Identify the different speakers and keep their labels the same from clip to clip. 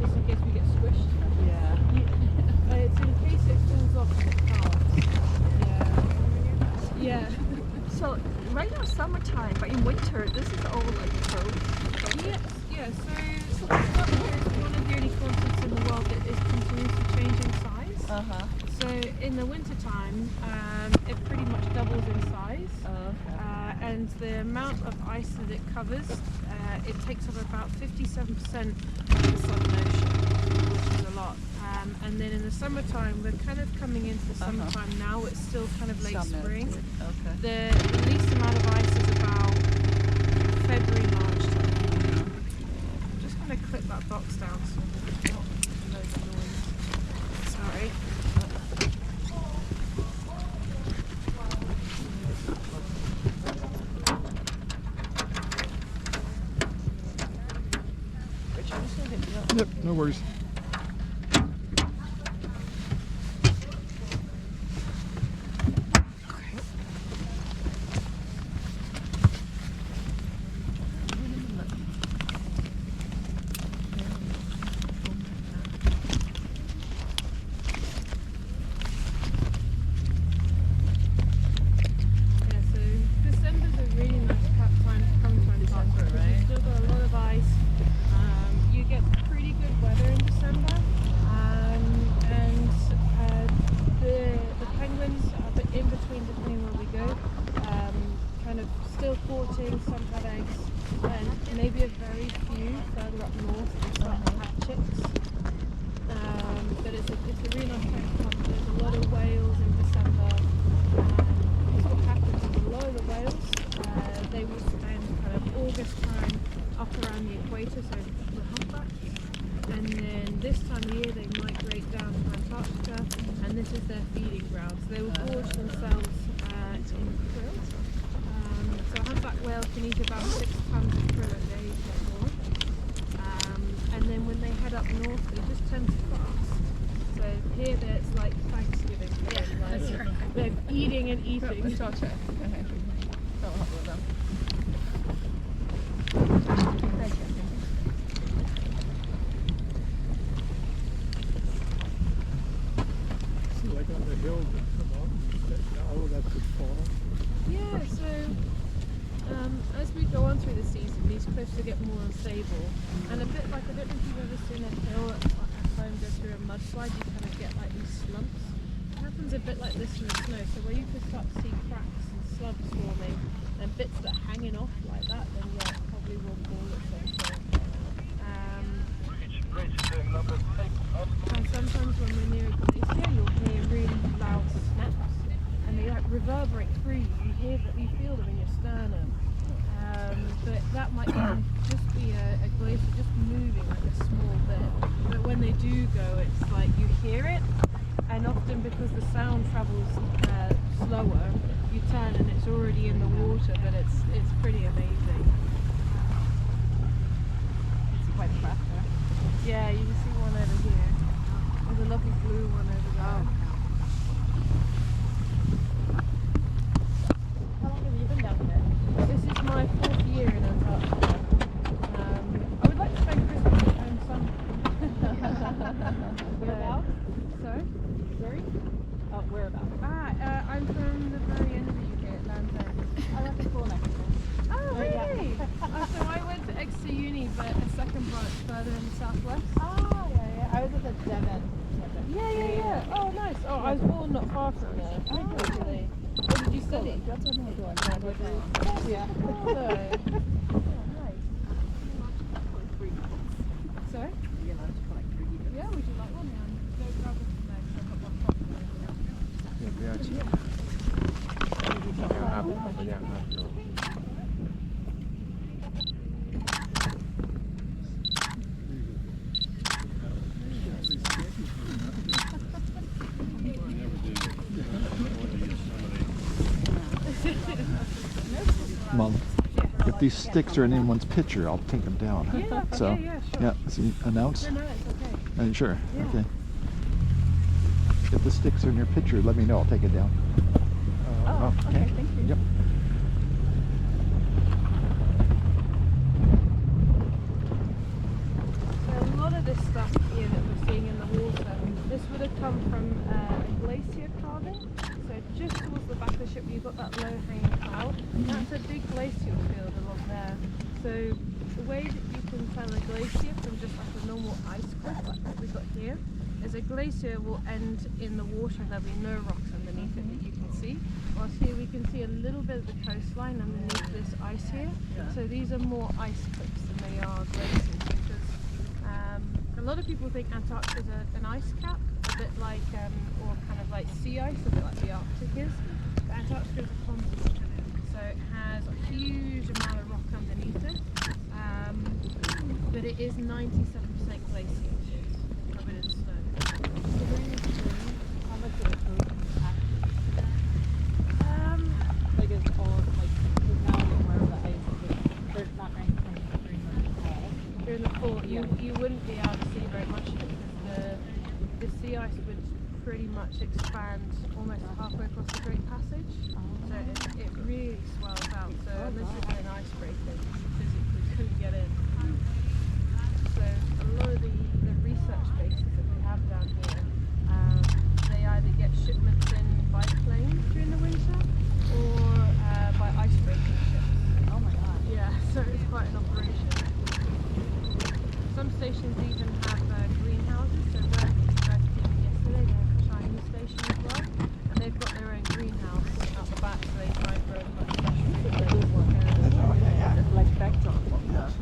Speaker 1: just in case we get squished. Yeah. It's in case it falls off and it can't. Yeah. Yeah.
Speaker 2: So right now summertime, but in winter this is all like frozen.
Speaker 1: Yes. Yeah. So this one here is one of the only continents in the world that is continuously changing size. So in the winter time, it pretty much doubles in size. And the amount of ice that it covers, it takes up about 57% of the Southern Ocean, which is a lot. And then in the summertime, we're kind of coming into the summertime now. It's still kind of late spring. The least amount of ice is about February, March time. I'm just going to clip that box down so there's not loads of noise. Sorry.
Speaker 3: Yep, no worries.
Speaker 1: Some have eggs, and maybe a very few further up north have chicks. But it's a really nice time to come. There's a lot of whales in December. Because what happens is a lot of the whales, they will spend kind of August time up around the equator, so the humpbacks. And then this time of year they migrate down to Antarctica, and this is their feeding ground. So they will gorge themselves in krill. So a humpback whale can eat about 6 tons of krill a day or more. And then when they head up north, they just tend to fast. So here it's like Thanksgiving. They're eating and eating.
Speaker 2: Gotcha. So help with them.
Speaker 3: So like on the hills that come up, all of that could fall.
Speaker 1: Yeah, so as we go on through the season, these cliffs will get more unstable. And a bit like, I don't know if you've ever seen a hill at home go through a mudslide, you kind of get like these slumps. It happens a bit like this in the snow, so where you can start to see cracks and slumps forming, and bits that are hanging off like that, then yeah, it probably will fall at some point. And sometimes when we're near a glacier, you'll hear really loud snaps, and they like reverberate through you. You hear that, you feel them in your sternum. But that might even just be a glacier just moving like a small bit. But when they do go, it's like you hear it, and often because the sound travels slower, you turn and it's already in the water. But it's pretty amazing.
Speaker 2: It's quite a craft there.
Speaker 1: Yeah, you can see one over here. There's a lovely blue one over there.
Speaker 2: How long have you been down here?
Speaker 1: This is my 4th year in Antarctica. I would like to spend Christmas at home somewhere.
Speaker 2: Whereabouts?
Speaker 1: Sorry?
Speaker 2: Sorry? Oh, whereabouts?
Speaker 1: I'm from the very end of the UK, Atlanta.
Speaker 2: I went to school next year.
Speaker 1: Oh, really?
Speaker 2: Yeah.
Speaker 1: So I went to Exeter Uni, but a second branch further in the southwest.
Speaker 2: Oh, yeah. I was at the Devon.
Speaker 1: Yeah. Oh, nice. Oh, I was born not far from there. Actually. What did you study?
Speaker 2: That's what I'm doing. Yeah.
Speaker 1: Sorry?
Speaker 2: You're allowed to collect 3D.
Speaker 1: Yeah, would you like one? Go grab it. No, I've got one pop.
Speaker 3: Mom, if these sticks are in anyone's picture, I'll take them down.
Speaker 1: Yeah,
Speaker 3: So,
Speaker 1: sure.
Speaker 3: yeah, so you announce?
Speaker 1: No, it's okay.
Speaker 3: Are you sure?
Speaker 1: Yeah.
Speaker 3: Okay. If the sticks are in your picture, let me know. I'll take it down.
Speaker 2: Okay, thank you.
Speaker 3: Yep.
Speaker 1: So a this stuff here that we're seeing in the water, this would have come from a glacier carving. So just towards the back of the ship, you've got that low-hanging cloud. That's a big glacial field along there. So the way that you can tell a glacier from just like a normal ice cliff, like what we've got here, is a glacier will end in the water and there'll be no rocks underneath it that you can see. Whilst here we can see a little bit of the coastline underneath this ice here. So these are more ice cliffs than they are glaciers, because a lot of people think Antarctica is an ice cap, a bit like, or kind of like sea ice, a bit like the Arctic is. But Antarctica is a continent, so it has a huge amount of rock underneath it, but it is 97% glacier, covered in snow.
Speaker 4: How much of the food like it's all like now where the ice is, there's not 93 much fall.
Speaker 1: During the fall, you wouldn't be able to see very much of it, because the sea ice would pretty much expand almost halfway across the Great Passage. So it really swells out. So unless you had an icebreaker, you physically couldn't get in. So a lot of the research bases that we have down here, they either get shipments in by plane during the winter or by icebreaking ships.
Speaker 4: Oh my god.
Speaker 1: Yeah, so it's quite an operation. Some stations even have greenhouses, so where you guys came in yesterday, they have a Chinese station as well, and they've got their own greenhouse out the back, so they try and grow as much fresh food as they can.
Speaker 2: It's like backdrop of the ship.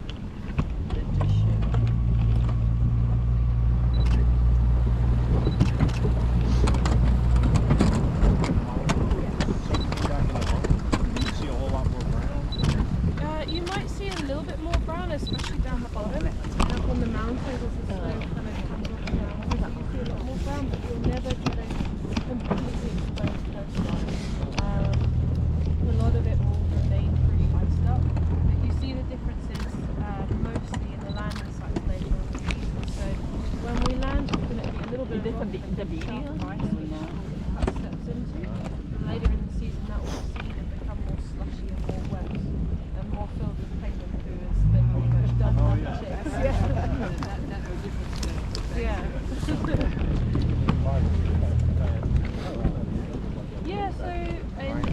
Speaker 3: See a whole lot more brown.
Speaker 1: You might see a little bit more brown, especially down the bottom, up on the mountains as the snow kind of comes off the mountains. You see a lot more brown, but you'll never get a completely exposed coastline. A lot of it will remain pretty iced up, but you see the differences mostly in the landing sites later on in the season. So when we land, it's going to be a little bit of
Speaker 2: The video?
Speaker 1: ice we know that steps into. And later in the season, that will see it become more slushy and more wet and more filled with penguin poo as they pretty much done on the chicks. Yeah. Yeah, so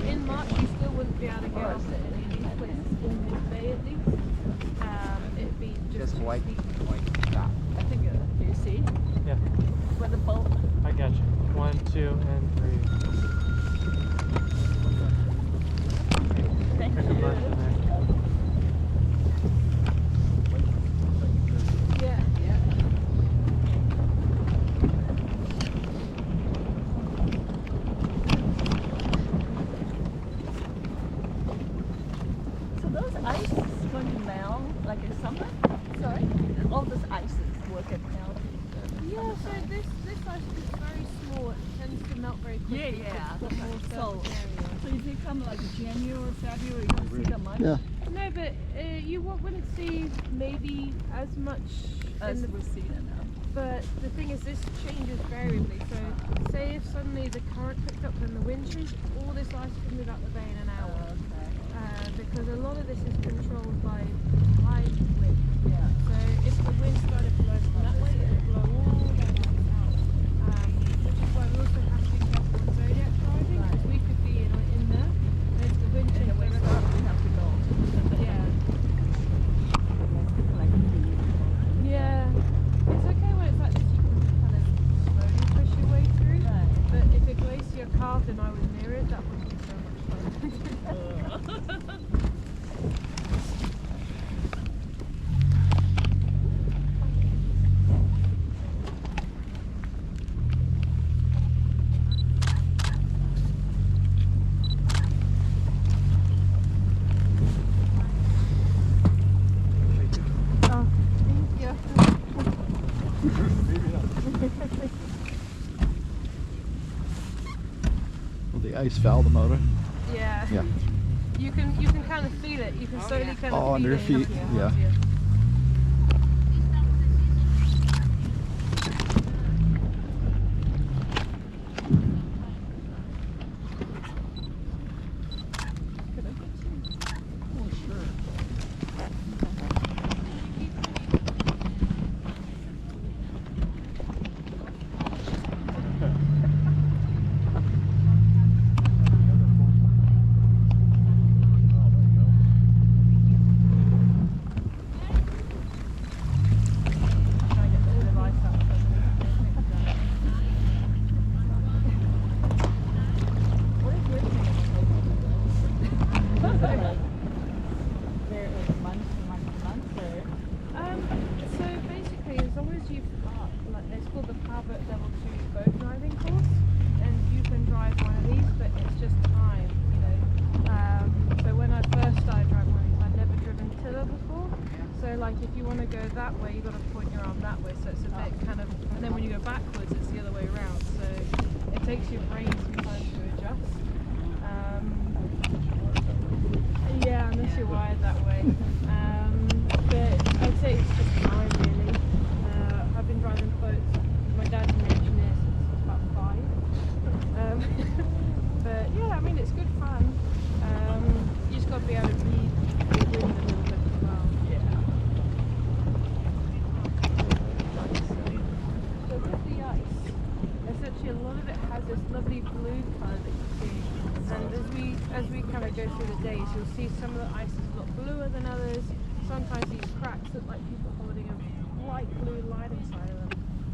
Speaker 1: in March you still wouldn't be able to go off at any of these places in mid-May at least. It'd be just
Speaker 5: white
Speaker 1: steep.
Speaker 5: dot.
Speaker 2: I think, do you see?
Speaker 6: Yeah,
Speaker 2: Where the boat,
Speaker 6: I got you. 1, 2, and 3.
Speaker 2: thank
Speaker 6: There's a bunch in there.
Speaker 1: Yeah.
Speaker 2: So those ice is going to melt like in summer? Sorry? All this ice is work at melt.
Speaker 1: Yeah, so this ice is very small. It tends to melt very quickly.
Speaker 2: Yeah.
Speaker 1: It's got more
Speaker 2: So,
Speaker 1: surface area.
Speaker 2: so if you come like January, February, you don't see that much?
Speaker 5: Yeah.
Speaker 1: No, but you wouldn't see maybe as much
Speaker 2: As
Speaker 1: in the
Speaker 2: we see it now.
Speaker 1: But the thing is, this changes variably. So, say if suddenly the current picked up and the wind changed, all this ice could move out the bay in an hour. Because a lot of this is controlled by tide wind.
Speaker 2: Yeah.
Speaker 1: So if the wind started blowing from that way, it would blow all that ice out. Which is why we also have to be careful with Zodiac driving, because we could be in there, and if the wind
Speaker 2: And
Speaker 1: changes,
Speaker 2: the wind starts, we have to go.
Speaker 1: yeah.
Speaker 2: Like,
Speaker 1: Yeah, it's okay when it's like this, you can kind of slowly push your way through.
Speaker 2: Right.
Speaker 1: But if a glacier carved and I was near it, that wouldn't be so much fun. Oh, thank you.
Speaker 5: Will the ice foul the motor?
Speaker 1: Yeah.
Speaker 5: Yeah.
Speaker 1: You can kind of feel it. You can slowly kind of
Speaker 5: Oh,
Speaker 1: feel
Speaker 5: under your
Speaker 1: it.
Speaker 5: feet, yeah.
Speaker 1: called the Brabant Level 2 boat driving course, and you can drive one of these, but it's just time, you know. So when I first started driving one of these, I'd never driven tiller before. So like if you want to go that way, you've got to point your arm that way, so it's a bit kind of, and then when you go backwards, it's the other way around. So it takes your brain some time to adjust. Yeah, unless you're wired that way. But I'd say it's just time really. I've been driving boats. My dad's an engineer since I was about 5. But yeah, I mean it's good fun. You just got to be able to read the wind a little bit as well. So with the ice, essentially a lot of it has this lovely blue colour that you see. And as we kind of go through the days, you'll see some of the ice is a lot bluer than others. Sometimes these cracks look like people holding a light blue line inside of them.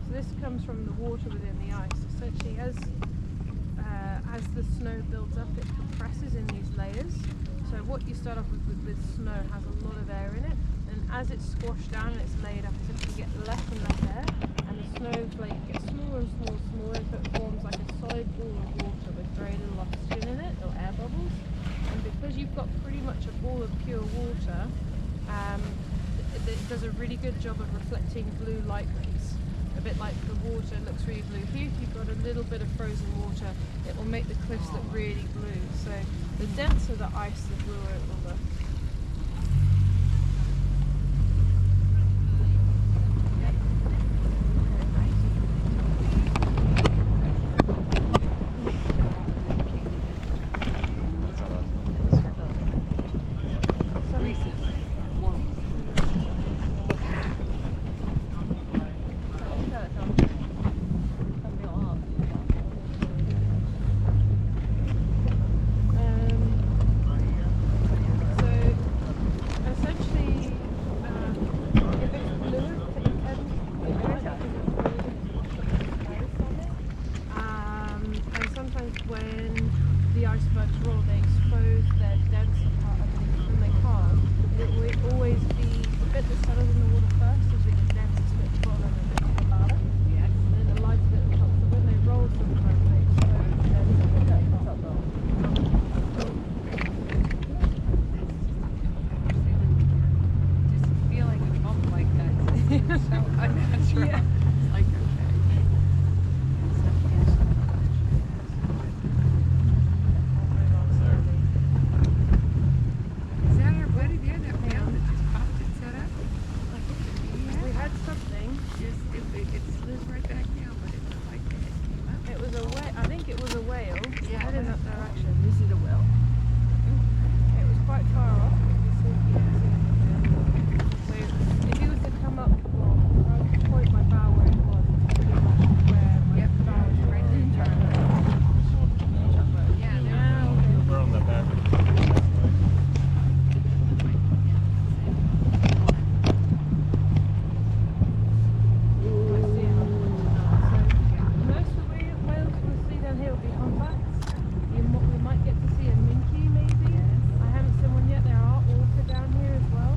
Speaker 1: So this comes from the water within the ice. Essentially, as the snow builds up, it compresses in these layers. So what you start off with snow has a lot of air in it, and as it's squashed down and it's laid up, you get less and less air, and the snowflake gets smaller and smaller and smaller, so it forms like a solid ball of water with very little oxygen in it, or air bubbles. And because you've got pretty much a ball of pure water, it does a really good job of reflecting blue light rays. A bit like the water looks really blue here. If you've got a little bit of frozen water, it will make the cliffs look really blue. So the denser the ice, the bluer it will look. When the icebergs roll, they expose their denser part underneath, and they can't. It will always be the bit that settles in the water first is the densest bit at the bottom and the bit at the bottom. Yes. And then the lighter bit at the top. So when they roll sometimes they expose the denser bit at the top.
Speaker 7: Just feeling a bump like that. So unnatural.
Speaker 1: Yeah.
Speaker 7: It's like okay. Is that our buddy there, that whale that just popped and set up?
Speaker 1: We had something.
Speaker 7: It slid right back down, but it was like it came up.
Speaker 1: It was a whale. I think it was a whale.
Speaker 7: Yeah.
Speaker 1: Heading that direction.
Speaker 2: You see the whale?
Speaker 1: It was quite far off. So if he was to come up, well, I would point my bow where it was. Pretty much where my bow was
Speaker 7: Right
Speaker 1: right
Speaker 7: there. Yeah,
Speaker 1: now.
Speaker 3: We're on the back.
Speaker 1: Most of the whales we'll see down here will be humpbacks. We might get to see a minke maybe. I haven't seen one yet. There are orca down here as well.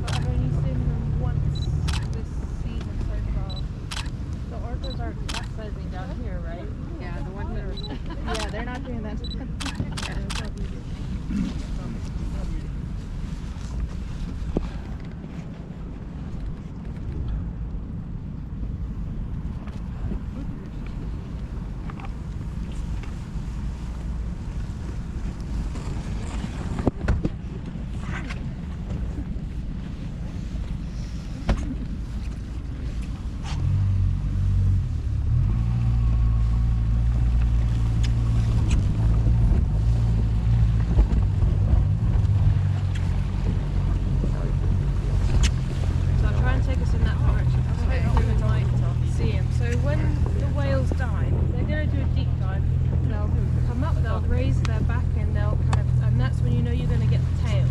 Speaker 1: But I've only seen them once this season so far.
Speaker 4: The orcas are capsizing down here, right?
Speaker 7: yeah, the ones that are.
Speaker 4: Yeah, they're not doing that.
Speaker 1: So I'll try and take us in that direction. Hopefully we might see him. So when the whales dive, they're going to do a deep dive. They'll come up, they'll raise their back, and they'll kind of, and that's when you know you're going to get the tail.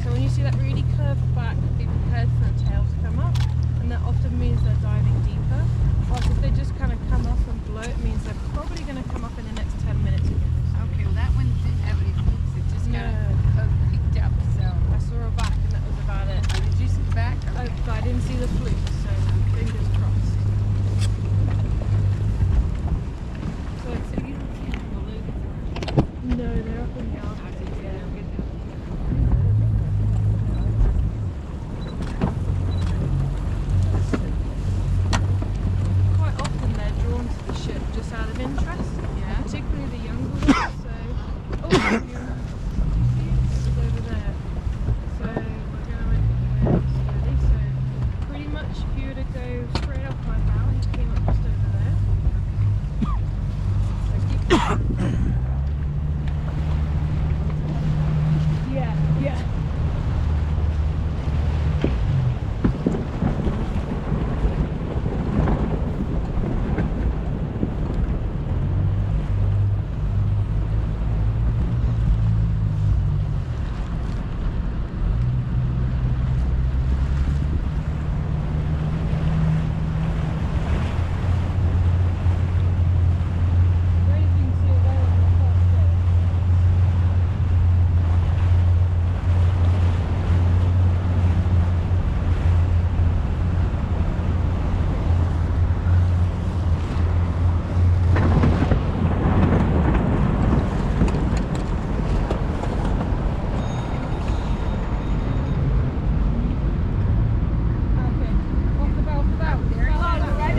Speaker 1: So when you see that really curved back, be prepared for the tail to come up, and that often means they're diving deeper. Whilst if they just kind of come off and blow, it means they're probably going to come up in the next 10 minutes again.
Speaker 7: Okay, well that one didn't have any flukes. It just kind of peeked up. So
Speaker 1: I saw her back, and that was about it.
Speaker 7: did you see the back?
Speaker 1: Oh, but I didn't see the fluke, so fingers crossed.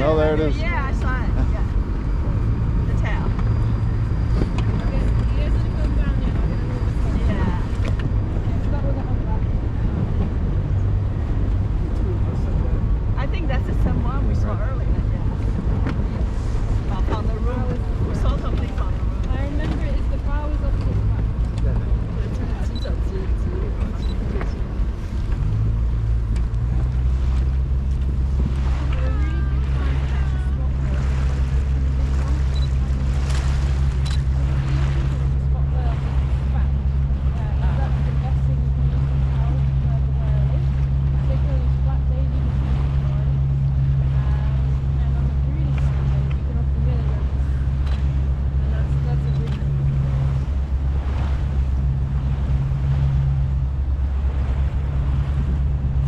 Speaker 5: Oh, there it is.
Speaker 2: Yeah, I saw it. Yeah. The tail.
Speaker 1: He hasn't come down yet. I'm gonna move the top.
Speaker 2: Yeah.
Speaker 1: That was on the back.
Speaker 2: I think that's the same one we saw earlier. Yeah. Up on the roof. We saw something on the roof.
Speaker 1: I remember it is the bow is up to the back.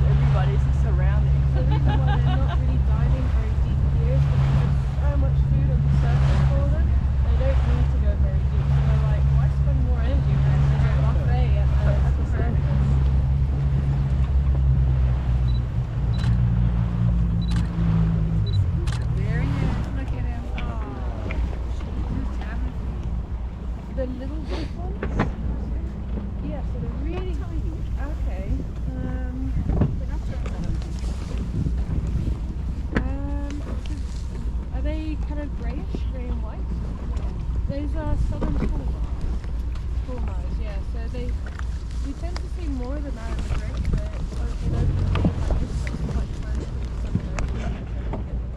Speaker 2: Everybody's surrounding.
Speaker 1: The reason why they're not really diving very deep here is because there's so much food on the surface for them. They don't need to go very deep. So they're like, why spend more energy when there's a buffet at the surface?
Speaker 7: There he is. Look at him. Oh, who's having
Speaker 1: The little big ones? Yeah, so they're really tiny. Okay. Are they kind of greyish, grey and white? Those are southern fulmars, yeah. So we tend to see more of them out in the great, but in open days like this, it's quite fun to see some of those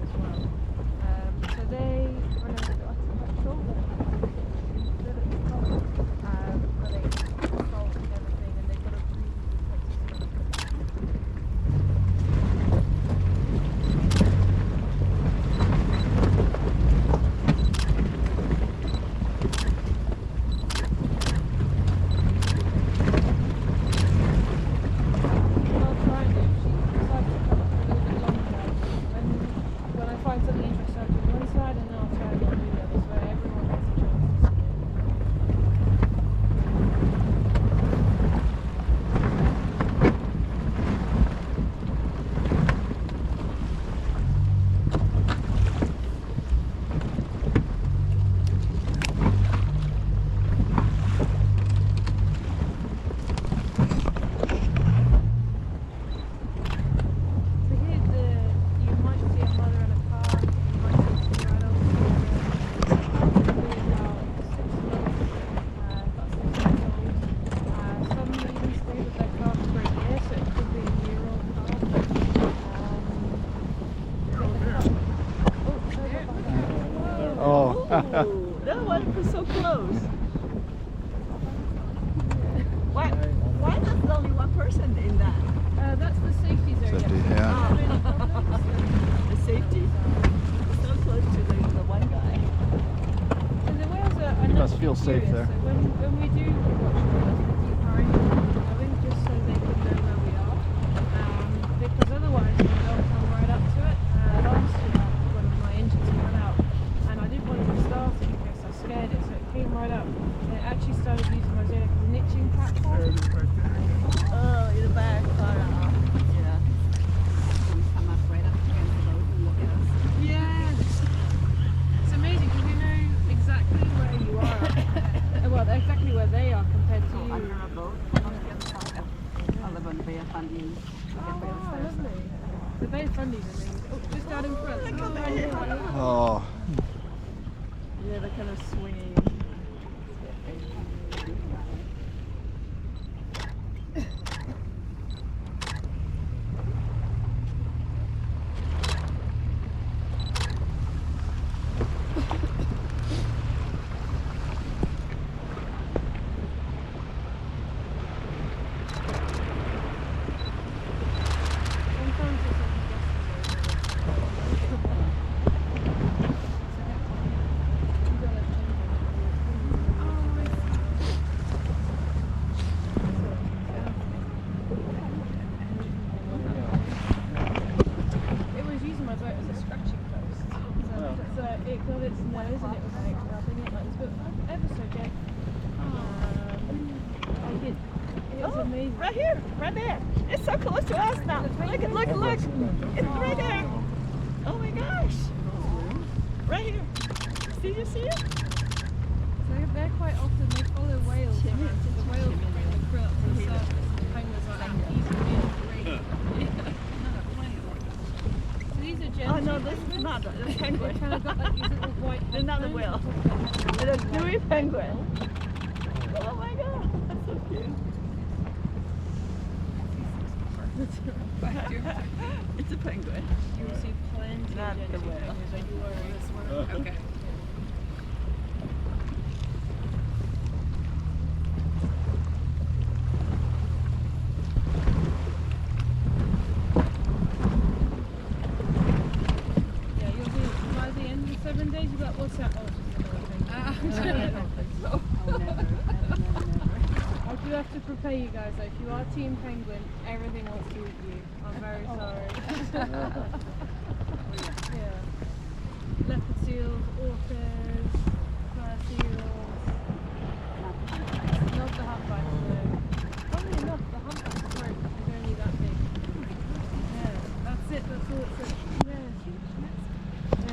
Speaker 1: as well. So they run a bit like petrol, they're at the top, where they salt and everything, and they've got a really good place to I'll try and do. She decides to come up a little bit longer. When I find something interesting, I'll do one side and then I'll try and do the other, so everyone has a chance to see it. So here's you might see a mother and a calf, you might see two adults together. Probably about 6 months, about 6 months old. Some even stay with their calf for a year, so it could be a year-old calf.
Speaker 5: Oh.
Speaker 2: Ooh, that one was so close. Why there's only one person in that?
Speaker 1: That's the safety zodiac.
Speaker 5: Safety, yeah.
Speaker 2: The safety. So close to the one guy.
Speaker 1: And the whales are
Speaker 5: You must
Speaker 1: naturally
Speaker 5: feel safe
Speaker 1: curious,
Speaker 5: there.
Speaker 1: So when we do watch whales, we do hurry going just so they can know where we are. Because otherwise they'll come right up to it. Last year one of my engines ran out and I didn't want it to start it because I scared it, so it came right up and it actually started using my Zodiac as a niching platform.
Speaker 2: Oh, in the back. Yeah.
Speaker 7: come up right up against the boat and look at us?
Speaker 1: Yeah. It's amazing because you know exactly where you are. Well, exactly where they are compared to
Speaker 7: So
Speaker 1: you.
Speaker 7: under a boat on the other side. I live on the Bay of Fundy.
Speaker 1: Oh, wow, lovely. The Bay of Fundy's amazing. Oh, just down in front.
Speaker 2: Look at
Speaker 1: right here.
Speaker 5: Oh.
Speaker 2: Yeah, they're kind of swinging.
Speaker 1: Sometimes it's like It was using my boat as a scratching post. So it got its nose and it was like rubbing it like this, but ever so gentle. It was amazing.
Speaker 2: Right here, right there. It's so close to us now. Look, look, look. It's right there. Oh my gosh. right here. See, you see it?
Speaker 1: So they're quite often, they follow whales around. So the whales bring the krill up to the surface and the penguins are like easily So these are
Speaker 2: Oh
Speaker 1: gentle
Speaker 2: no, this is not a penguin.
Speaker 1: They kind of got like these little white
Speaker 2: They're not a
Speaker 1: headphones.
Speaker 2: whale. It's a gooey penguin. Oh my god, that's so cute. It's a penguin.
Speaker 1: You will see plenty
Speaker 2: Not
Speaker 1: of
Speaker 2: the
Speaker 1: gentle
Speaker 2: whale.
Speaker 1: penguins, don't you worry.
Speaker 7: Okay.
Speaker 1: Yeah, you'll be by the end of the 7 days, you'll be like, what's that? Oh, it's just another penguin. I do have to prepare you guys though. If you are Team Penguin, everything wants to eat you. I'm very sorry. Yeah. Leopard seals, orcas, fur seals. Not the humpbacks though. Funnily enough, the humpback's throat is only that big. Yeah, that's it. That's all it says. Yeah.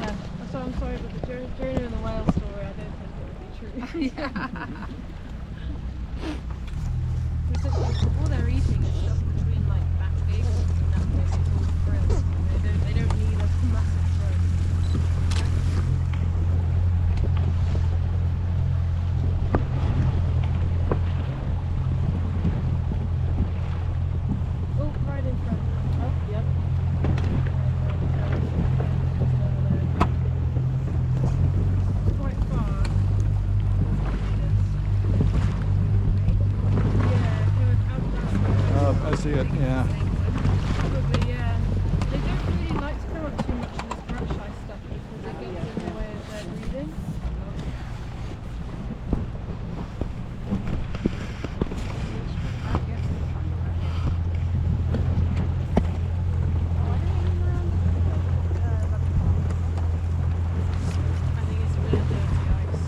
Speaker 1: Yeah. So I'm sorry, but the journey and the whale story, I don't think it would be true. All they're eating is stuff between like back bagels and that place. It's all krill. They don't need a massive throat. Oh, right in front. Oh, yep. Quite far.
Speaker 5: I see it, yeah.
Speaker 1: Probably, yeah. They don't really like to come up too much in this brush eye stuff because it gets in the way of their breathing. I think it's a bit of dirty ice.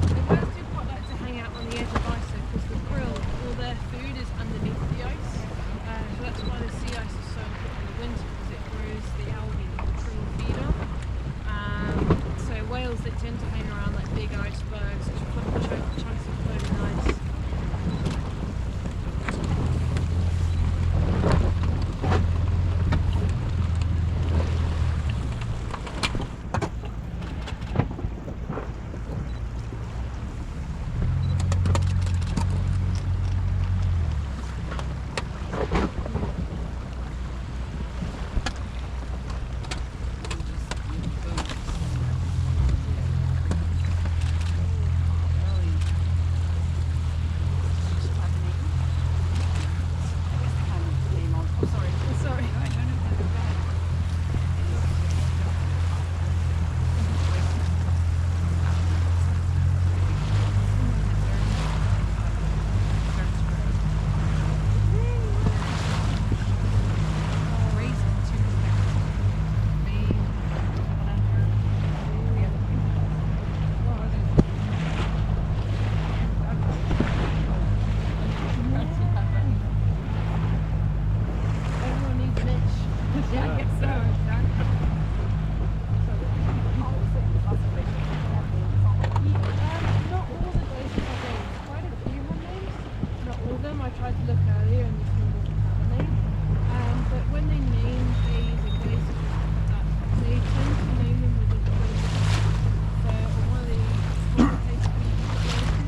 Speaker 1: The whales do quite like to hang out on the edge of ice though, because the krill, all their food is underneath the ice. So that's why the sea ice is so important in the winter, because it grows the algae that the krill feed on. So whales, they tend to hang around like big icebergs, chunks of floating ice. Sorry. Everyone needs an itch.
Speaker 7: Yeah, I guess so.
Speaker 1: Not all the glaciers have names. Quite a few have names. Not all of them. I tried to look earlier and this one doesn't have a name. But when they name bays and glaciers and stuff like that, they tend to name them with a glacier. So one of the smaller places we go to.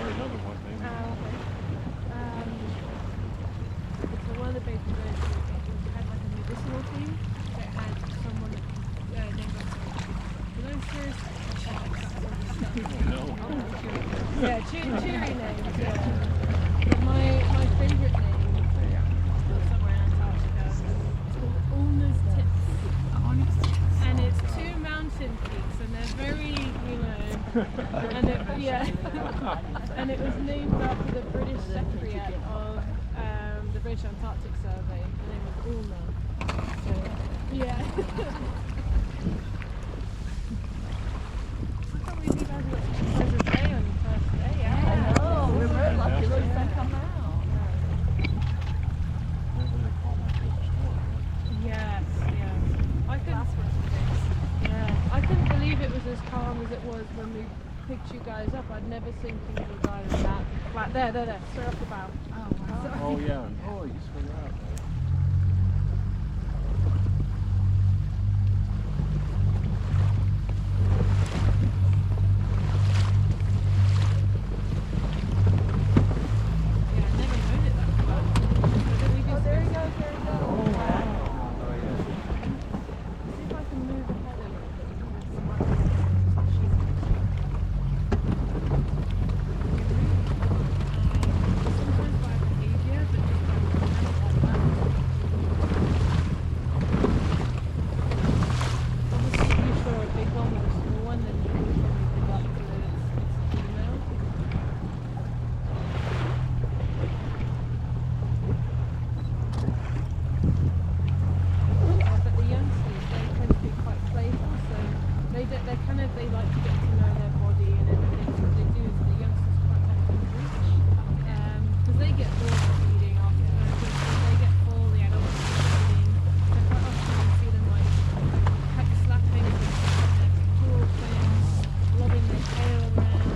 Speaker 3: Or another one, maybe.
Speaker 1: So one of the bays we go to, it had like a medicinal theme. So it had someone named after yeah, cheery names, yeah. But my favourite name was somewhere in Antarctica. It's called Ulna's Tips. And it's 2 mountain peaks and they're very, and and it was named after the British Secretariat of the British Antarctic Survey. Her name was Ulna. So, yeah. I can't believe you guys were such a day on your first day.
Speaker 2: I know, we're very lucky the sun come out.
Speaker 3: That's what they call my first storm.
Speaker 1: Yes, yes. I could strong as it was when we picked you guys up. I'd never seen King of the Island that. Right there, straight off the bow.
Speaker 3: Oh yeah. Oh, you swim out.
Speaker 1: Yeah, I never known it that far.
Speaker 2: Oh, there he goes, there he goes.
Speaker 3: Oh wow.
Speaker 1: See if I can move ahead a little bit. Sometimes by behaviour, but just by movement like that. Obviously, if you saw a big one with a small one, then you would probably pick up that it's a female. But the youngsters, they tend to be quite playful, so they like to get to know their body and everything. So what they do is the youngsters quite often breach, because they get bored of feeding afterwards. If they get full, the adults are feeding. So quite often you see them like slapping their pectoral fins, lobbing their tail around.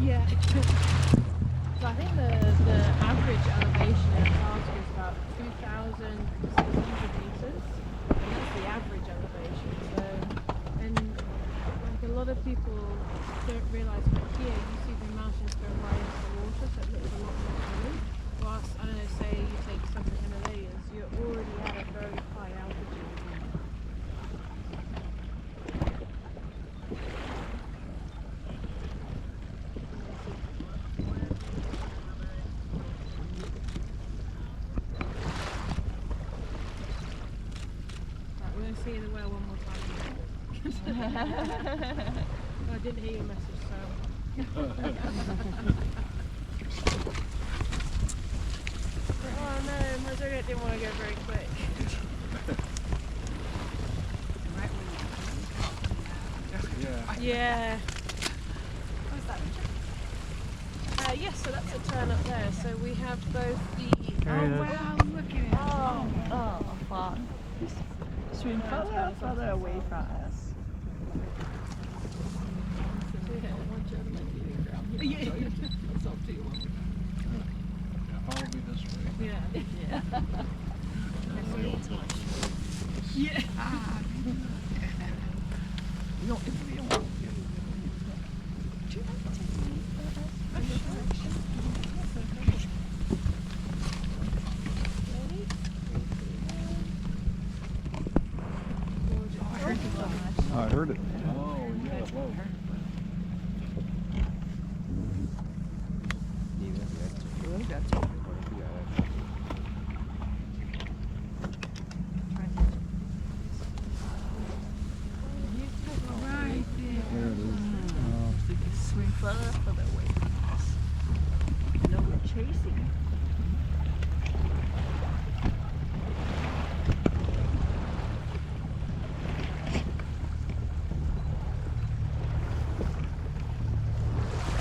Speaker 1: Yeah. So I think the average elevation in Antarctica is about 2,600 meters, and that's the average elevation. So, and like a lot of people don't realise, but here you see the mountains go right into the water, so it looks a lot more blue. Whilst, I don't know, say you take some of the Himalayas, you're already at a very high altitude. Right, we're going to see the whale one more time. I didn't hear your message, so. Oh no, my Zodiac didn't want to go very quick.
Speaker 3: Yeah.
Speaker 1: Yeah. Yes, so that's a turn up there. So we have both the.
Speaker 6: Carry
Speaker 1: Oh
Speaker 6: that.
Speaker 1: wow, look at it.
Speaker 2: Oh, fun. Swim further away from us.
Speaker 1: Yeah.
Speaker 3: Follow me this way.
Speaker 1: Yeah.
Speaker 2: Yeah.
Speaker 1: Yeah.
Speaker 3: No, it's the one.
Speaker 5: I heard it.
Speaker 3: Oh yeah. Whoa.
Speaker 7: Right there.
Speaker 5: There it is.
Speaker 2: Swim further away from us. No, we're chasing.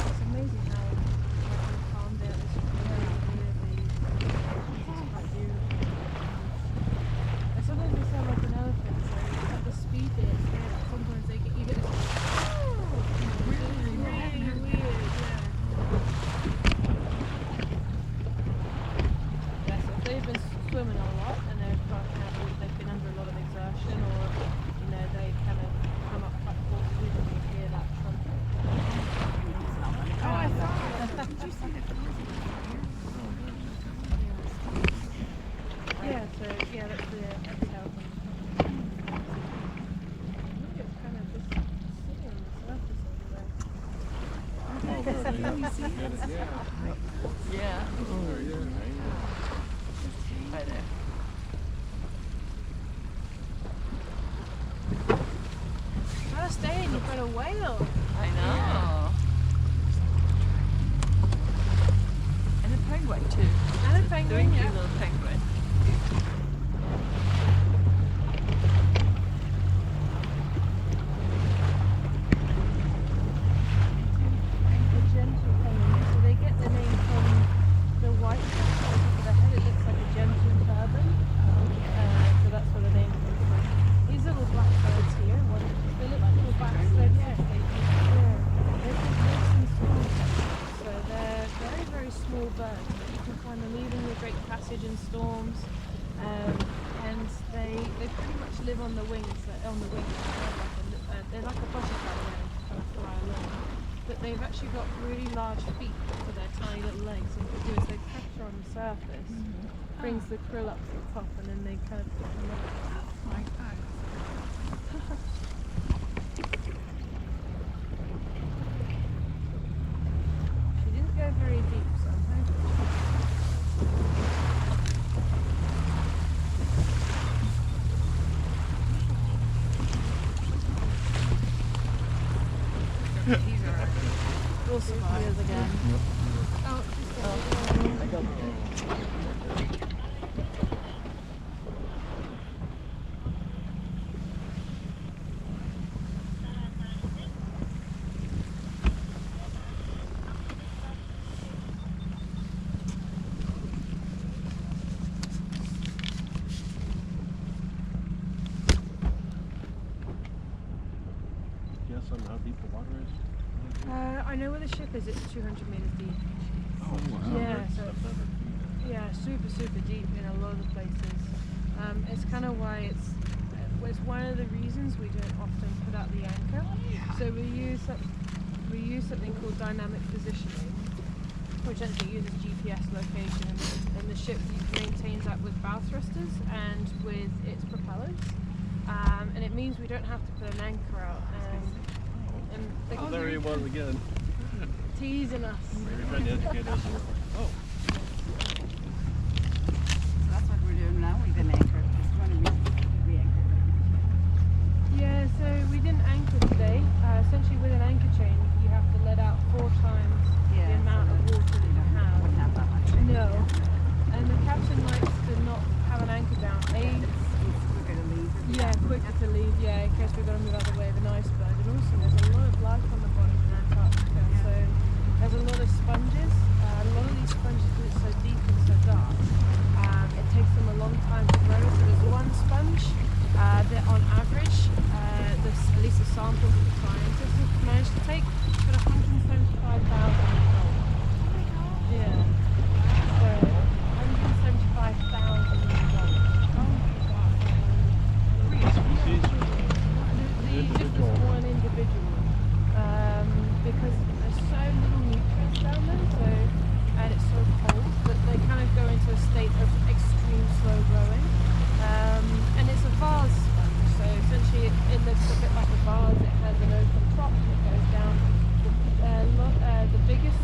Speaker 1: It's amazing how calm down this quite beautiful. And sometimes they sound like an elephant, so at the speed they expand, sometimes you get this really weird, yeah. Yeah, so if they've been swimming a lot and they've been under a lot of exertion, or they kind of come up quite forcefully, then you hear that trumpet.
Speaker 7: Oh, I saw it. Did you see the
Speaker 1: Yeah, so that's the exhale. It's kind of just sitting on the surface over there.
Speaker 3: Yeah.
Speaker 2: Yeah.
Speaker 3: Oh yeah.
Speaker 2: Right there.
Speaker 1: Gotta stay in, you've got a whale.
Speaker 2: I know. And a penguin too.
Speaker 1: And a penguin,
Speaker 2: Doing
Speaker 1: yeah.
Speaker 2: a little penguin.
Speaker 1: live on the wings. They're like a butterfly there, kind of fly along. But they've actually got really large feet for their tiny little legs. And what they do is they pressure on the surface, brings the krill up to the top, and then they kind of come up.
Speaker 7: Oh my God.
Speaker 1: She didn't go very deep, so I'm hoping.
Speaker 7: These are
Speaker 1: We'll survive again.
Speaker 7: oh, just
Speaker 3: Guess on how deep the water is?
Speaker 1: I know where the ship is. It's 200 meters deep.
Speaker 3: Oh, wow.
Speaker 1: Yeah, so
Speaker 3: I've never seen
Speaker 1: yeah, super deep in a lot of the places. It's kind of why it's one of the reasons we don't often put out the anchor. So we use something called dynamic positioning, which actually uses GPS location, and the ship maintains that with bow thrusters and with its propellers. And it means we don't have to put an anchor out. And
Speaker 3: that. Oh, there he was again.
Speaker 1: teasing us.
Speaker 3: Maybe trying to educate us. Oh.
Speaker 7: So that's what we're doing now. We've been anchored. Just want to re-anchor.
Speaker 1: Yeah, so we didn't anchor today. Essentially, with an anchor chain, you have to let out 4 times the amount of water that you have.
Speaker 7: Wouldn't have that much.
Speaker 1: No. And the captain likes to not have an anchor down.
Speaker 7: We're going to leave.
Speaker 1: Yeah, quicker to leave, yeah, in case we've got to move out of the way of an iceberg. And also, there's a lot of life on the bottom in Antarctica, so there's a lot of sponges. A lot of these sponges, because it's so deep and so dark, it takes them a long time to grow. So there's one sponge that, on average, at least the samples that the scientists have managed to take, got 175,000 years old. Yeah. So 175,000 years old.
Speaker 3: Species or
Speaker 1: Just this one individual, because there's so little nutrients down there, and it's so cold that they kind of go into a state of extreme slow growing. And it's a vase sponge, so essentially it looks a bit like a vase. It has an open top and it goes down. The biggest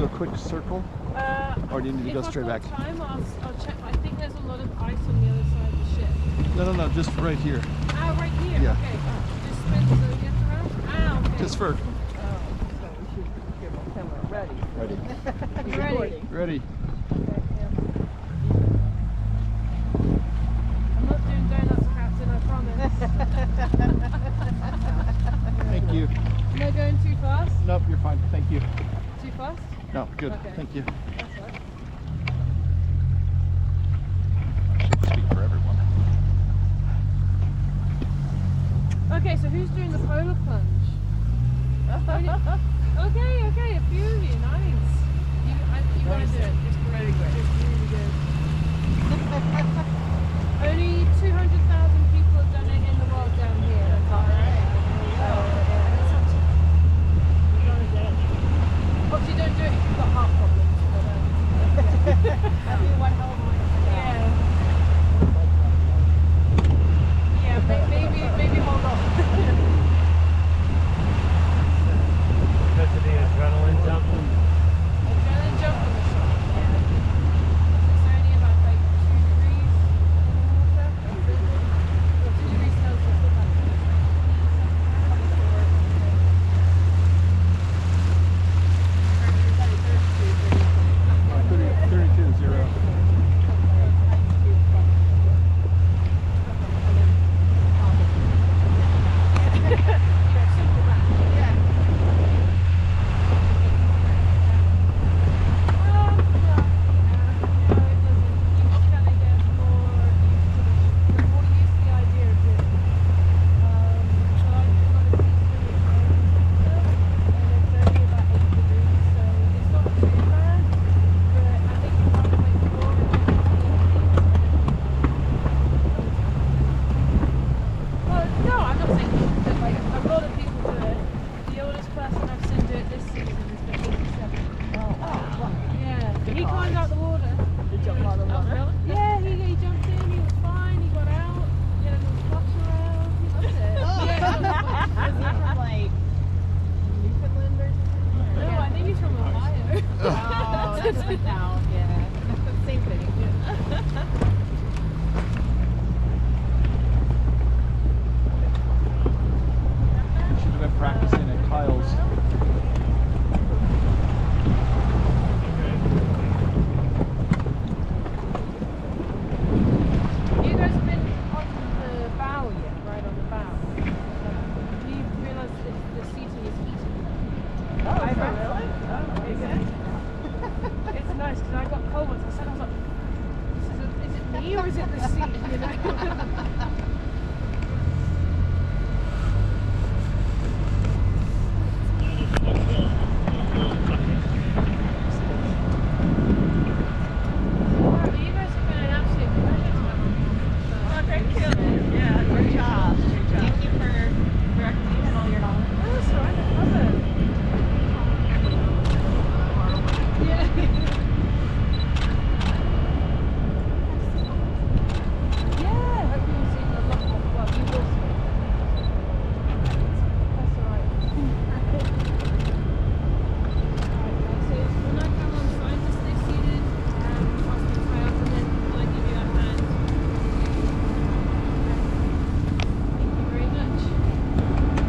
Speaker 5: a quick circle, or do you need to go straight back?
Speaker 1: If I've got time, I'll check. I think there's a lot of ice on the other side of the ship.
Speaker 5: No, just right here.
Speaker 1: Ah, right here.
Speaker 5: Yeah.
Speaker 1: Okay. Just spin the Zodiac around. Ah, okay.
Speaker 5: Just for
Speaker 2: So we should give them camera ready.
Speaker 5: ready.
Speaker 1: You ready?
Speaker 5: Ready.
Speaker 1: I'm not doing donuts, Captain. I promise.
Speaker 5: Thank you.
Speaker 1: Am I going too fast?
Speaker 5: Nope, you're fine. Thank you.
Speaker 1: Too fast?
Speaker 5: No, good.
Speaker 1: Okay.
Speaker 5: Thank you.
Speaker 1: That's right.
Speaker 5: Speak for everyone.
Speaker 1: Okay, so who's doing the polar plunge? Okay, a few of you, nice. You want to do it? It's really good. It's really good. Only 200,000 people have done it in the world down here. That's all right. Obviously, don't do it if you've got heart problems. But,
Speaker 4: That'd be one hell of a way to
Speaker 1: yeah, maybe hold on.
Speaker 6: Because of the adrenaline jump.
Speaker 1: Adrenaline jump on the shot. Yeah. It's only about like 2 degrees in the water. 2 degrees Celsius.
Speaker 5: Yeah, 32-0.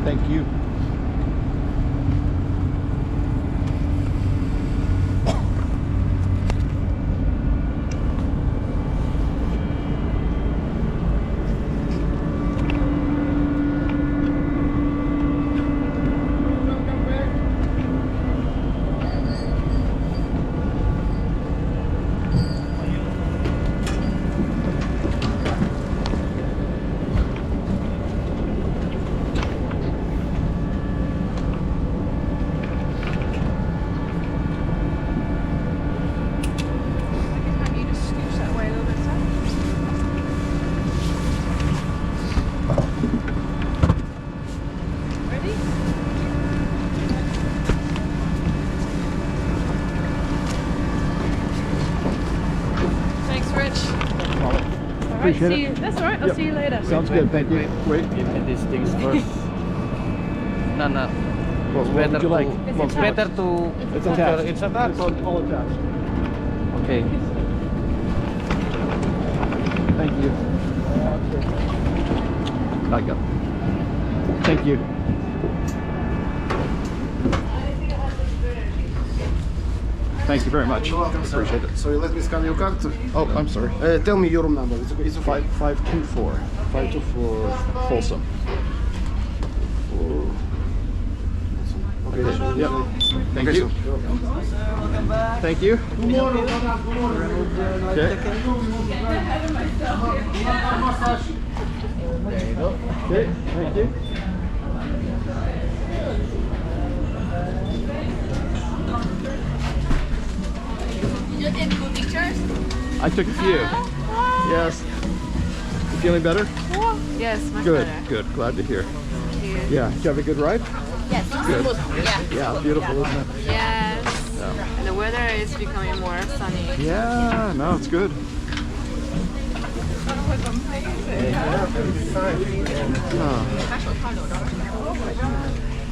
Speaker 5: Thank you. Appreciate
Speaker 1: see
Speaker 5: it.
Speaker 1: you. That's all right. I'll see you later.
Speaker 5: Sounds good. Thank you. Wait.
Speaker 6: Give me these things first. No.
Speaker 5: What would you like?
Speaker 6: It's better to.
Speaker 5: It's attached.
Speaker 6: It's attached.
Speaker 5: It's all attached.
Speaker 6: Okay.
Speaker 5: Thank you. I got it. Thank you. Thank you very much.
Speaker 8: You're welcome, sir.
Speaker 5: Appreciate it.
Speaker 8: So you let me scan your card.
Speaker 5: Oh, I'm sorry.
Speaker 8: Tell me your room number. It's okay.
Speaker 5: 524. 524 Folsom.
Speaker 8: Okay.
Speaker 5: Yeah. Thank
Speaker 8: Okay,
Speaker 5: you.
Speaker 8: sir. You're welcome.
Speaker 5: Thank you. Okay.
Speaker 8: There you go.
Speaker 5: Okay. Thank you.
Speaker 7: You did cool pictures?
Speaker 5: I took a few. Yes. You feeling better?
Speaker 7: Yes, much
Speaker 5: Good.
Speaker 7: better.
Speaker 5: Good. Glad to hear.
Speaker 7: Thank you.
Speaker 5: Yeah. Did you have a good ride?
Speaker 7: Yes.
Speaker 5: Good.
Speaker 7: Yeah.
Speaker 5: Yeah. Beautiful, isn't it?
Speaker 7: Yes.
Speaker 5: Yeah.
Speaker 7: The weather is becoming more sunny.
Speaker 5: Yeah. No, it's good.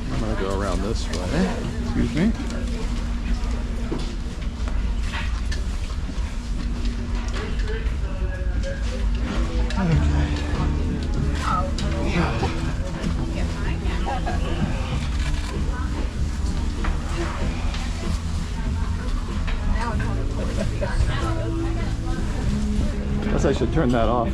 Speaker 5: I'm gonna go around this way. Excuse me. Guess I should turn that off.